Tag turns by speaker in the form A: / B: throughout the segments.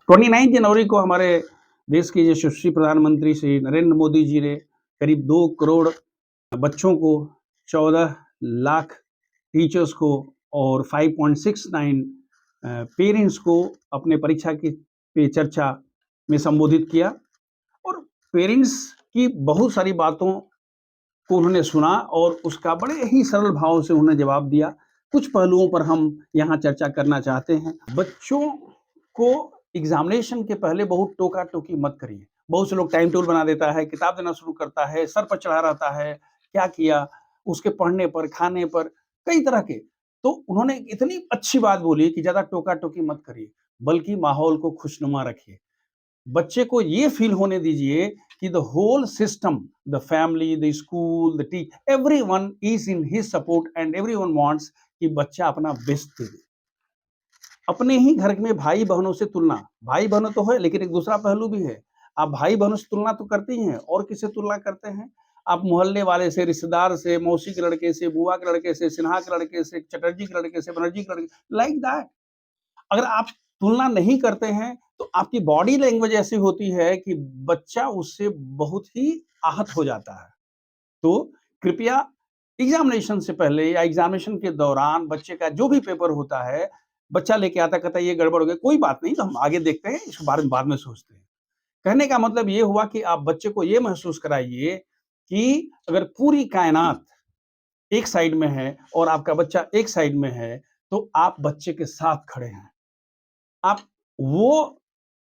A: 29 जनवरी को हमारे देश के यशस्वी प्रधानमंत्री श्री नरेंद्र मोदी जी ने करीब 2 करोड़ बच्चों को, 14 लाख टीचर्स को और 5.69 पेरेंट्स को अपने परीक्षा की पे चर्चा में संबोधित किया और पेरेंट्स की बहुत सारी बातों को उन्होंने सुना और उसका बड़े ही सरल भाव से उन्होंने जवाब दिया। कुछ पहलुओं पर हम यहाँ चर्चा करना चाहते हैं। बच्चों को एग्जामिनेशन के पहले बहुत टोका-टोकी मत करिए। बहुत से लोग टाइम टेबल बना देता है, किताब देना शुरू करता है, सर पर चढ़ा रहता है, क्या किया? उसके पढ़ने पर, खाने पर, कई तरह के। तो उन्होंने इतनी अच्छी बात बोली कि ज़्यादा टोका-टोकी मत करिए, बल्कि माहौल को खुशनुमा रखिए। बच्चे को ये फील होने दीजिए कि the whole system, the family, the school, the टी everyone is in his support and everyone wants कि बच्चा अपना बेस्ट दे। अपने ही घर में भाई-बहनों से तुलना, भाई-बहनों तो है लेकिन एक दूसरा पहलू भी है। आप भाई-बहनों से तुलना तो करते ही हैं और किससे तुलना करते हैं? आप मोहल्ले वाले से, रिश्तेदार से, मौसी के लड़के से, बुआ के लड़के से, सिन्हा के लड़के से, चटर्जी के लड़के से, बनर्जी के लड़के, लाइक दैट। अगर आप तुलना नहीं करते हैं, तो आपकी बॉडी लैंग्वेज ऐसी होती है कि बच्चा उससे बहुत ही आहत हो जाता है। तो कृपया एग्ज़ामिनेशन से पहले या एग्ज़ामिनेशन के दौरान बच्चे का जो भी पेपर होता है, बच्चा लेके आता कहता है ये गड़बड़ हो गया, कोई बात नहीं, तो हम आगे देखते हैं, इसके बारे में बाद में सोचते हैं। कहने का मतलब ये हुआ कि आप बच्चे को ये महसूस कराइए कि अगर पूरी कायनात एक साइड में है और आपका बच्चा एक साइड में है, तो आप बच्चे के साथ खड़े हैं। आप वो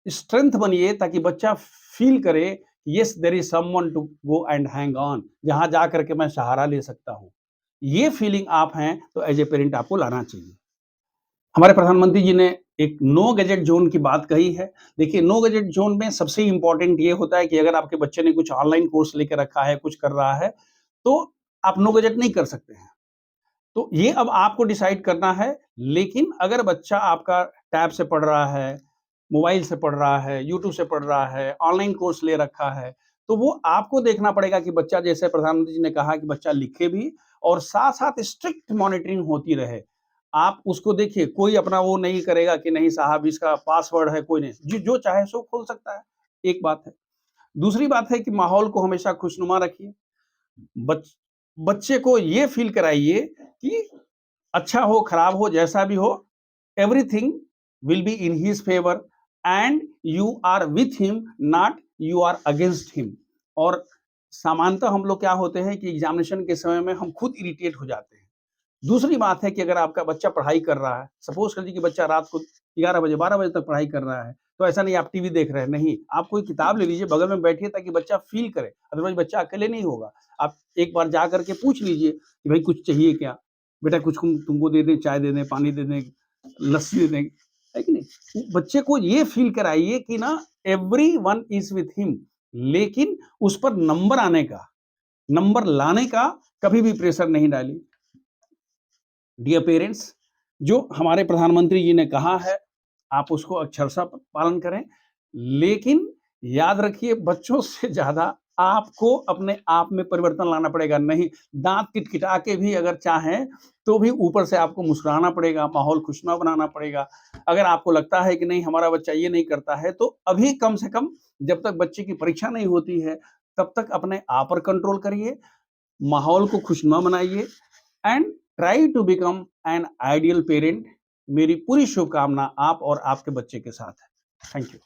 A: स्ट्रेंथ बनिए ताकि बच्चा फील करे yes there is someone to go and hang on, जहां जा करके मैं सहारा ले सकता हूं। ये फीलिंग आप हैं तो एज ए पेरेंट आपको लाना चाहिए। हमारे प्रधानमंत्री जी ने एक नो गैजेट जोन की बात कही है। देखिए, नो गैजेट जोन में सबसे इंपॉर्टेंट ये होता है कि अगर आपके बच्चे ने कुछ ऑनलाइन कोर्स लेकर रखा है, कुछ कर रहा है, तो आप नो गैजेट नहीं कर सकते हैं। तो ये अब आपको डिसाइड करना है, लेकिन अगर बच्चा आपका टैब से पढ़ रहा है, मोबाइल से पढ़ रहा है, यूट्यूब से पढ़ रहा है, ऑनलाइन कोर्स ले रखा है, तो वो आपको देखना पड़ेगा कि बच्चा, जैसे प्रधानमंत्री जी ने कहा कि बच्चा लिखे भी और साथ-साथ स्ट्रिक्ट मॉनिटरिंग होती रहे। आप उसको देखिए, कोई अपना वो नहीं करेगा कि नहीं साहब इसका पासवर्ड है, कोई नहीं, जो चाहे सो खोल सकता है, एक बात है। दूसरी बात है कि माहौल को हमेशा खुशनुमा रखिए। बच बच्चे को ये फ़ील कराइए कि अच्छा हो, खराब हो, जैसा भी हो, everything will be in his favour and you are with him, not you are against him. और सामान्यतः हम लोग क्या होते हैं कि एग्जामिनेशन के समय में हम खुद इरिटेट हो जाते हैं। दूसरी बात है कि अगर आपका बच्चा पढ़ाई कर रहा है, सपोज़ कर लीजिए कि बच्चा रात को 11 बजे, 12 बजे तक पढ़ाई कर रहा है, तो ऐसा नहीं आप टीवी देख रहे हैं, नहीं, आप कोई किताब ले लीजिए, बगल में बैठिए ताकि बच्चा फ़ील करे, अदरवाइज़ बच्चा अकेले नहीं होगा। आप एक बार जा कर के पूछ लीजिए कि भाई कुछ चाहिए क्या? बेटा कुछ तुमको दे दें, चाय दे दें, पानी दे दें, लस्सी दे दें, है कि नहीं? बच्चे को ये फ़ील कराइए कि ना एवरीवन इज़ विथ हिम, लेकिन उस पर नंबर आने का, नंबर लाने का कभी भी प्रेशर नहीं डालिए। डियर पेरेंट्स, जो हमारे प्रधानमंत्री जी ने कहा है, आप उसको अक्षरशः पालन करें, लेकिन याद रखिए बच्चों से ज़्यादा आपको अपने आप में परिवर्तन लाना पड़ेगा। नहीं, दाँत किटकिटा के भी अगर चाहें, तो भी ऊपर से आपको मुस्कुराना पड़ेगा, माहौल खुशनुमा बनाना पड़ेगा। अगर आपको लगता है कि नहीं हमारा बच्चा ये नहीं करता है, तो अभी कम से कम जब तक बच्चे की परीक्षा नहीं होती है, तब तक अपने आप पर कंट्रोल करिए, माहौल को खुशनुमा बनाइए and try to become an ideal parent. मेरी पूरी शुभकामना आप और आपके बच्चे के साथ है। Thank you.